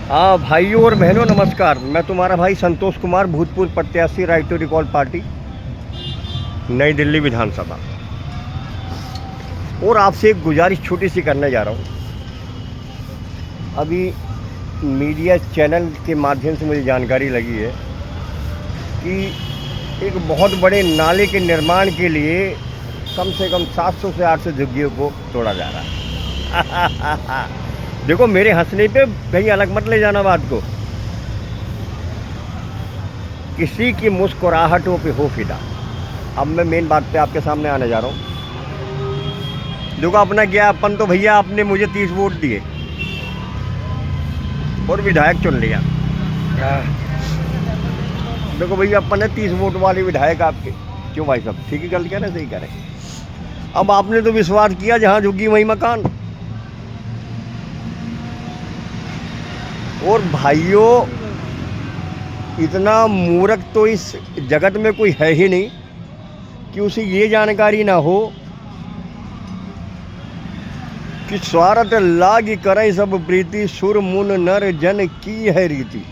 हाँ भाइयों और बहनों नमस्कार। मैं तुम्हारा भाई संतोष कुमार, भूतपूर्व प्रत्याशी, राइट टू रिकॉल पार्टी, नई दिल्ली विधानसभा। और आपसे एक गुजारिश छोटी सी करने जा रहा हूँ। अभी मीडिया चैनल के माध्यम से मुझे जानकारी लगी है कि एक बहुत बड़े नाले के निर्माण के लिए कम से कम 700 से 800 झुग्गियों को तोड़ा जा रहा है। देखो, मेरे हंसने पे कहीं अलग मत ले जाना बात को। किसी की मुस्कुराहटों पे हो फिदा। अब मैं मेन बात पे आपके सामने आने जा रहा हूँ। देखो, अपना क्या अपन तो भैया आपने मुझे 30 वोट दिए और विधायक चुन लिया। देखो भैया, अपन है 30 वोट वाले विधायक आपके। क्यों भाई साहब, ठीक ही गलत कह रहे, सही कह रहे। अब आपने तो विश्वास किया जहाँ झुग्गी वहीं मकान। और भाइयों, इतना मूर्ख तो इस जगत में कोई है ही नहीं कि उसे ये जानकारी ना हो कि स्वार्थ लागी करे सब प्रीति, सुर मुन नर जन की है रीति।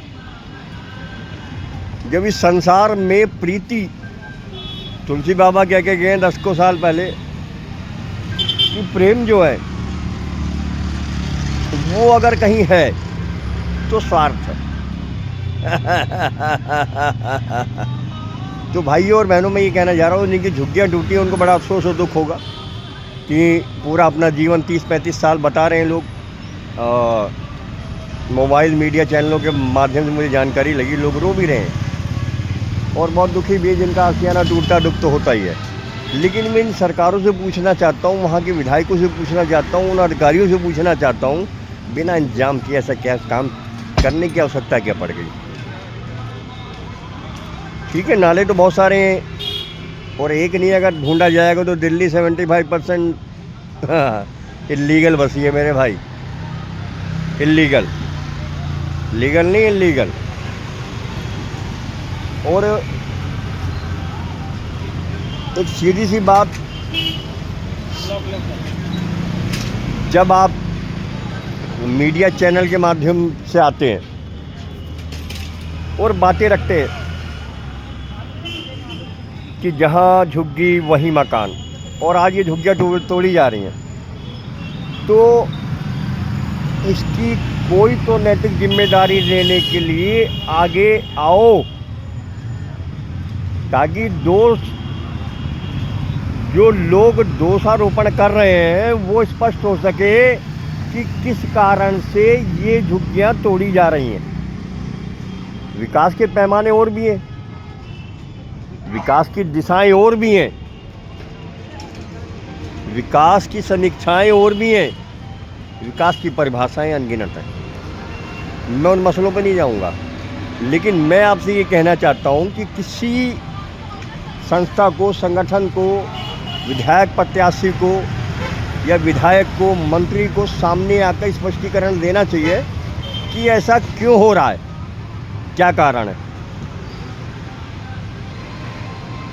जब इस संसार में प्रीति, तुलसी बाबा कह के गए 10 को साल पहले कि प्रेम जो है वो अगर कहीं है तो स्वार्थ है। तो भाइयों और बहनों, मैं ये कहना जा रहा हूँ, जिनकी झुग्गियाँ टूटी हैं उनको बड़ा अफसोस और दुख होगा कि पूरा अपना जीवन 30-35 साल बता रहे हैं लोग। मोबाइल मीडिया चैनलों के माध्यम से मुझे जानकारी लगी, लोग रो भी रहे हैं और बहुत दुखी भी है। जिनका आशियाना टूटता दुख तो होता ही है। लेकिन मैं इन सरकारों से पूछना चाहता हूँ, वहाँ के विधायकों से पूछना चाहता हूँ, उन अधिकारियों से पूछना चाहता हूँ, बिना इंतजाम किए ऐसा क्या काम करने की आवश्यकता क्या पड़ गई? ठीक है, नाले तो बहुत सारे हैं और एक नहीं अगर ढूंढा जाएगा तो दिल्ली 75% इल्लीगल बसी है मेरे भाई। इल्लीगल, लीगल नहीं, इल्लीगल। और एक सीधी सी बात, जब आप मीडिया चैनल के माध्यम से आते हैं और बातें रखते हैं कि जहां झुग्गी वहीं मकान, और आज ये झुग्गियाँ तोड़ी जा रही हैं, तो इसकी कोई तो नैतिक जिम्मेदारी लेने के लिए आगे आओ, ताकि जो लोग दोषारोपण कर रहे हैं वो स्पष्ट हो सके कि किस कारण से ये झुग्गियां तोड़ी जा रही हैं। विकास के पैमाने और भी हैं, विकास की दिशाएं और भी हैं, विकास की समीक्षाएं और भी हैं, विकास की परिभाषाएं अनगिनत हैं। मैं उन मसलों पर नहीं जाऊंगा, लेकिन मैं आपसे ये कहना चाहता हूं कि किसी संस्था को, संगठन को, विधायक प्रत्याशी को या विधायक को, मंत्री को सामने आकर स्पष्टीकरण देना चाहिए कि ऐसा क्यों हो रहा है, क्या कारण है।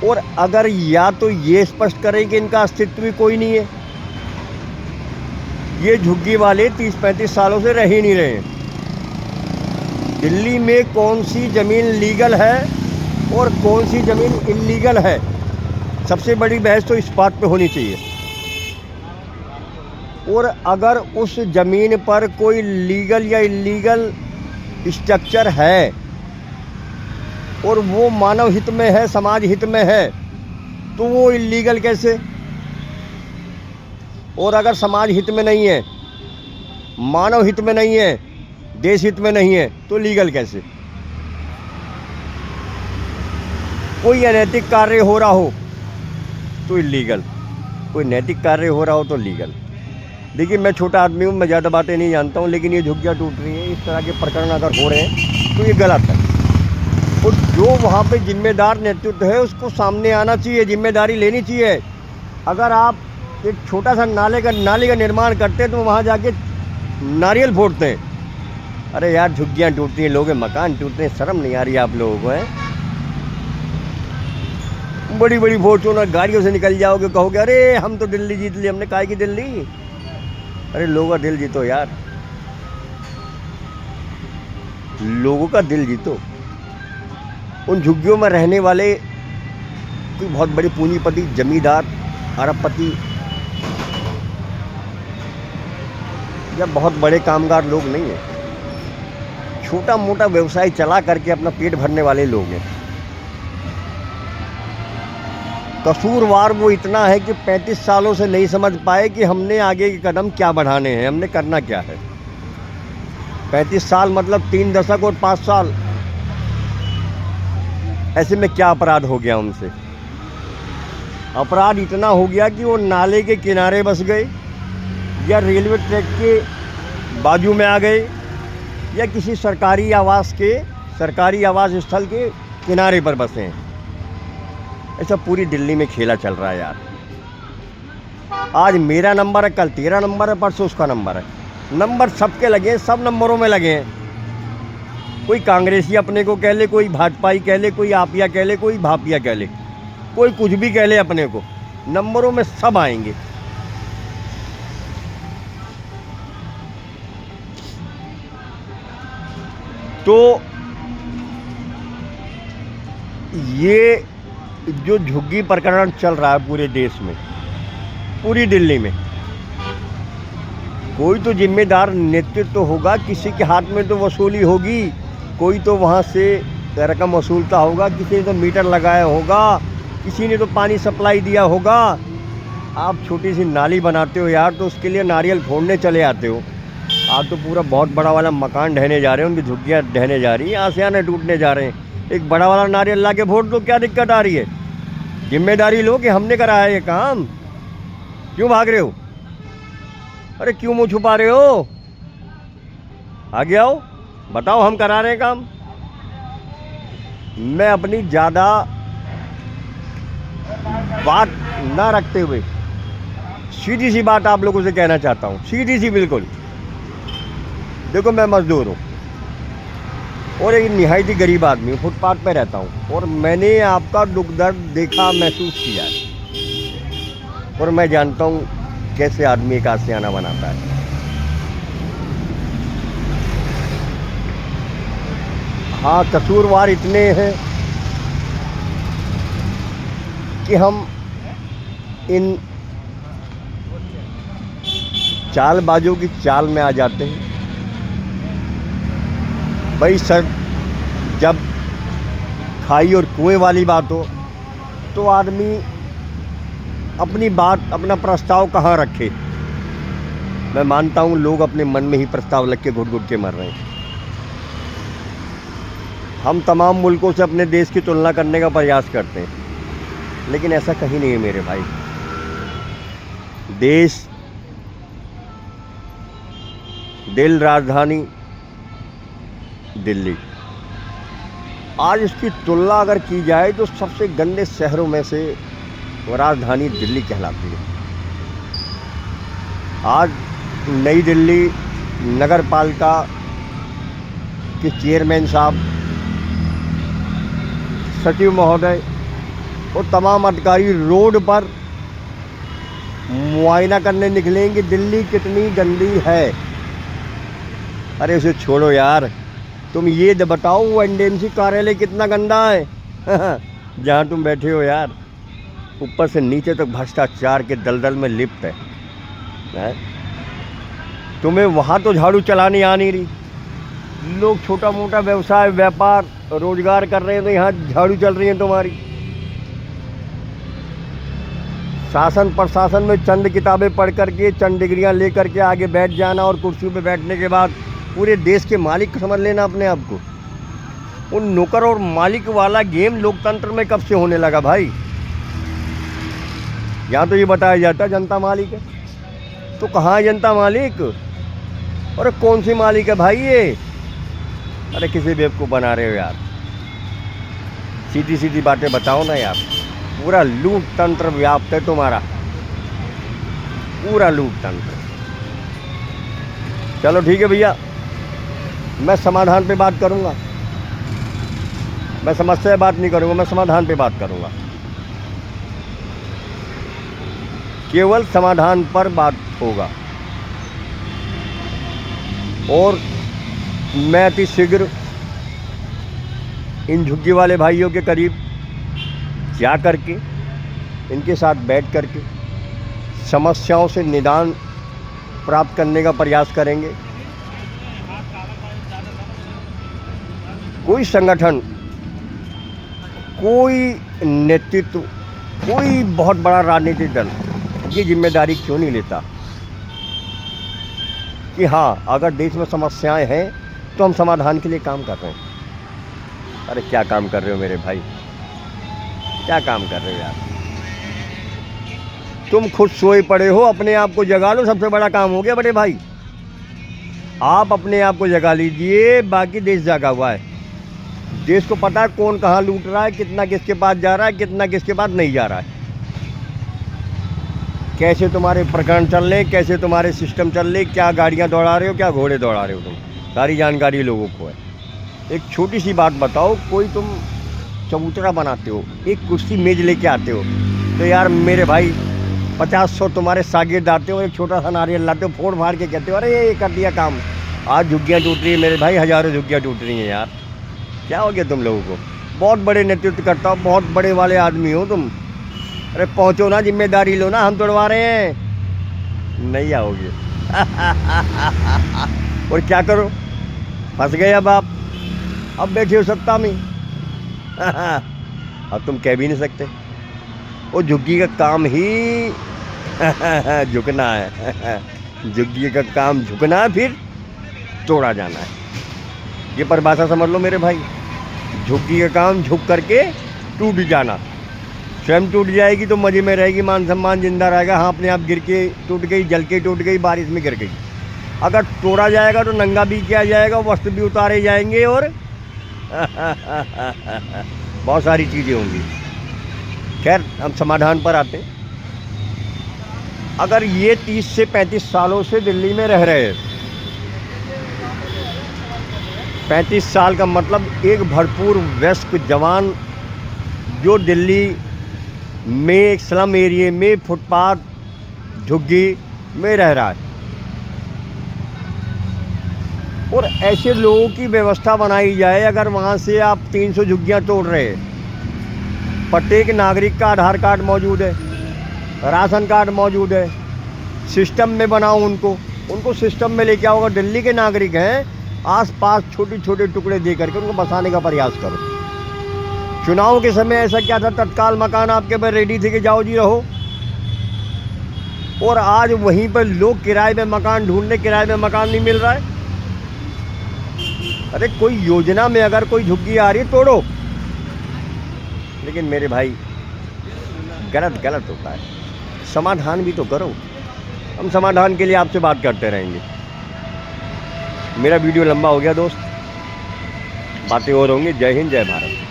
और अगर या तो ये स्पष्ट करें कि इनका अस्तित्व भी कोई नहीं है, ये झुग्गी वाले 30-35 सालों से रह ही नहीं रहे हैं। दिल्ली में कौन सी ज़मीन लीगल है और कौन सी ज़मीन इल्लीगल है, सबसे बड़ी बहस तो इस बात पे होनी चाहिए। और अगर उस ज़मीन पर कोई लीगल या इल्लीगल स्ट्रक्चर है और वो मानव हित में है, समाज हित में है, तो वो इल्लीगल कैसे? और अगर समाज हित में नहीं है, मानव हित में नहीं है, देश हित में नहीं है, तो लीगल कैसे? कोई अनैतिक कार्य हो रहा हो तो इल्लीगल, कोई नैतिक कार्य हो रहा हो तो लीगल। देखिए, मैं छोटा आदमी हूँ, मैं ज़्यादा बातें नहीं जानता हूँ, लेकिन ये झुग्गियाँ टूट रही हैं, इस तरह के प्रकरण अगर हो रहे हैं तो ये गलत है। और जो वहाँ पे जिम्मेदार नेतृत्व है उसको सामने आना चाहिए, जिम्मेदारी लेनी चाहिए। अगर आप एक छोटा सा नाले का निर्माण करते हैं तो वहाँ जाके नारियल फोड़ते हैं। अरे यार, झुग्गियाँ टूटती हैं, लोगों के मकान टूटते हैं, शर्म नहीं आ रही आप लोगों को? है बड़ी बड़ी फॉर्च्यूनर गाड़ियों से निकल जाओगे, कहोगे अरे हम तो दिल्ली जीत ली। हमने काहे की दिल्ली? अरे लोगों का दिल जीतो यार। लोगों का दिल जीतो। उन झुग्गियों में रहने वाले कोई बहुत बड़े पूंजीपति, जमींदार, अरबपति या बहुत बड़े कामगार लोग नहीं हैं। छोटा मोटा व्यवसाय चला करके अपना पेट भरने वाले लोग हैं। कसूरवार वो इतना है कि 35 सालों से नहीं समझ पाए कि हमने आगे के कदम क्या बढ़ाने हैं, हमने करना क्या है। 35 साल मतलब 3 दशक और 5 साल। ऐसे में क्या अपराध हो गया उनसे? अपराध इतना हो गया कि वो नाले के किनारे बस गए, या रेलवे ट्रैक के बाजू में आ गए, या किसी सरकारी आवास स्थल के किनारे पर बसे हैं। ऐसा पूरी दिल्ली में खेला चल रहा है यार। आज मेरा नंबर है, कल तेरा नंबर है, परसों उसका नंबर है। नंबर सबके लगे हैं, सब नंबरों में लगे हैं। कोई कांग्रेसी अपने को कह ले, कोई भाजपाई कह ले, कोई आपिया कह ले, कोई भापिया कह ले, कोई कुछ भी कह ले अपने को, नंबरों में सब आएंगे। तो ये जो झुग्गी प्रकरण चल रहा है पूरे देश में, पूरी दिल्ली में, कोई तो जिम्मेदार नेतृत्व तो होगा, किसी के हाथ में तो वसूली होगी, कोई तो वहाँ से रकम वसूलता होगा, किसी ने तो मीटर लगाया होगा, किसी ने तो पानी सप्लाई दिया होगा। आप छोटी सी नाली बनाते हो यार, तो उसके लिए नारियल फोड़ने चले आते हो। आप तो पूरा बहुत बड़ा वाला मकान ढहने जा रहे हैं, उनकी झुग्गियाँ ढहने जा रही हैं, आसियाने टूटने जा रहे हैं। एक बड़ा वाला नारियल ला के फोड़ दो, क्या दिक्कत आ रही है? जिम्मेदारी लो कि हमने कराया ये काम। क्यों भाग रहे हो? अरे क्यों मुँह छुपा रहे हो? आगे आओ, बताओ, हम करा रहे हैं काम। मैं अपनी ज़्यादा बात ना रखते हुए सीधी सी बात आप लोगों से कहना चाहता हूँ, सीधी सी बिल्कुल। देखो, मैं मजदूर हूँ और एक निहायत ही गरीब आदमी हूँ, फुटपाथ पे रहता हूँ, और मैंने आपका दुख दर्द देखा, महसूस किया है, और मैं जानता हूँ कैसे आदमी का आशियाना बनाता है। हाँ, कसूरवार इतने हैं कि हम इन चालबाजों की चाल में आ जाते हैं। भाई सर, जब खाई और कुएं वाली बात हो तो आदमी अपनी बात, अपना प्रस्ताव कहाँ रखे? मैं मानता हूँ लोग अपने मन में ही प्रस्ताव लग के घुट घुट के मर रहे हैं। हम तमाम मुल्कों से अपने देश की तुलना करने का प्रयास करते हैं, लेकिन ऐसा कहीं नहीं है मेरे भाई। देश, दिल, राजधानी दिल्ली, आज इसकी तुलना अगर की जाए तो सबसे गंदे शहरों में से राजधानी दिल्ली कहलाती है। आज नई दिल्ली नगर पालिका के चेयरमैन साहब, सचिव महोदय और तमाम अधिकारी रोड पर मुआयना करने निकलेंगे दिल्ली कितनी गंदी है। अरे उसे छोड़ो यार, तुम ये बताओ वो एनडीएमसी कार्यालय कितना गंदा है जहाँ तुम बैठे हो यार, ऊपर से नीचे तक भ्रष्टाचार के दलदल में लिप्त है। तुम्हें वहाँ तो झाड़ू चलानी आ नहीं रही। लोग छोटा मोटा व्यवसाय, व्यापार, रोजगार कर रहे हैं, तो यहाँ झाड़ू चल रही है तुम्हारी। शासन प्रशासन में चंद किताबें पढ़ करके, चंद डिग्रियाँ ले करके आगे बैठ जाना, और कुर्सियों पे बैठने के बाद पूरे देश के मालिक समझ लेना अपने आप को। उन नौकर और मालिक वाला गेम लोकतंत्र में कब से होने लगा भाई? यहाँ तो ये बताया जाता है जनता मालिक है, तो कहाँ है जनता मालिक? अरे कौन सी मालिक है भाई ये? अरे किसी बेवकूफ़ बना रहे हो यार। सीधी सीधी बातें बताओ ना यार। पूरा लूट तंत्र व्याप्त है तुम्हारा, पूरा लूट तंत्र। चलो ठीक है भैया, मैं समाधान पे बात करूँगा। मैं समस्या पे बात नहीं करूँगा, मैं समाधान पे बात करूँगा। केवल समाधान पर बात होगा, और मैं अति शीघ्र इन झुग्गी वाले भाइयों के करीब जा करके, इनके साथ बैठ करके समस्याओं से निदान प्राप्त करने का प्रयास करेंगे। कोई संगठन, कोई नेतृत्व, कोई बहुत बड़ा राजनीतिक दल ये जिम्मेदारी क्यों नहीं लेता कि हाँ, अगर देश में समस्याएं हैं तो हम समाधान के लिए काम कर रहे हैं। अरे क्या काम कर रहे हो मेरे भाई, क्या काम कर रहे हो यार? तुम खुद सोए पड़े हो, अपने आप को जगा लो, सबसे बड़ा काम हो गया बड़े भाई। आप अपने आप को जगा लीजिए, बाकी देश जागा हुआ है। देश को पता है कौन कहाँ लूट रहा है, कितना किसके पास जा रहा है, कितना किसके पास नहीं जा रहा है, कैसे तुम्हारे प्रकरण चल रहे, कैसे तुम्हारे सिस्टम चल रहे, क्या गाड़ियाँ दौड़ा रहे हो, क्या घोड़े दौड़ा रहे हो, तुम सारी जानकारी लोगों को है। एक छोटी सी बात बताओ, कोई तुम चबूतरा बनाते हो, एक कुर्सी मेज लेके आते हो, तो यार मेरे भाई 50-100 तुम्हारे शागिर्द आते हो, एक छोटा सा नारियल लाते हो, फोड़ फाड़ के कहते हो अरे ये कर दिया काम। आज झुग्गियाँ टूट रही है मेरे भाई, हज़ारों झुग्गियाँ टूट रही हैं यार। क्या हो गया तुम लोगों को? बहुत बड़े नेतृत्व करता हो, बहुत बड़े वाले आदमी हो तुम। अरे पहुँचो ना, जिम्मेदारी लो ना, हम तोड़वा रहे हैं, नहीं आओगे। और क्या करो, फंस गए अब बैठे हो सत्ता में। अब तुम कह भी नहीं सकते। वो झुग्गी का काम ही झुकना है। झुग्गी का काम झुकना है, फिर तोड़ा जाना है। ये परिभाषा समझ लो मेरे भाई। झुग्गी का काम झुक करके टूट जाना, स्वयं टूट जाएगी तो मजे में रहेगी, मान सम्मान जिंदा रहेगा। हाँ, अपने आप गिर के टूट गई, जल के टूट गई, बारिश में गिर गई। अगर तोड़ा जाएगा तो नंगा भी किया जाएगा, वस्त्र भी उतारे जाएंगे और बहुत सारी चीज़ें होंगी। खैर, हम समाधान पर आते हैं। अगर ये 30 से 35 सालों से दिल्ली में रह रहे हैं, 35 साल का मतलब एक भरपूर वयस्क जवान जो दिल्ली में एक स्लम एरिया में फुटपाथ झुग्गी में रह रहा है, और ऐसे लोगों की व्यवस्था बनाई जाए। अगर वहाँ से आप 300 झुग्गियाँ तोड़ रहे हैं, प्रत्येक नागरिक का आधार कार्ड मौजूद है, राशन कार्ड मौजूद है, सिस्टम में बनाओ उनको सिस्टम में लेके आओ। अगर दिल्ली के नागरिक हैं, आसपास छोटे छोटे टुकड़े दे करके उनको बसाने का प्रयास करो। चुनाव के समय ऐसा क्या था, तत्काल मकान आपके पास रेडी थे कि जाओ जी रहो, और आज वहीं पर लोग किराए में मकान ढूंढने, किराए में मकान नहीं मिल रहा है। अरे कोई योजना में अगर कोई झुग्गी आ रही है तोड़ो, लेकिन मेरे भाई गलत होता है। समाधान भी तो करो। हम समाधान के लिए आपसे बात करते रहेंगे। मेरा वीडियो लंबा हो गया दोस्त, बातें और होंगी। जय हिंद, जय भारत।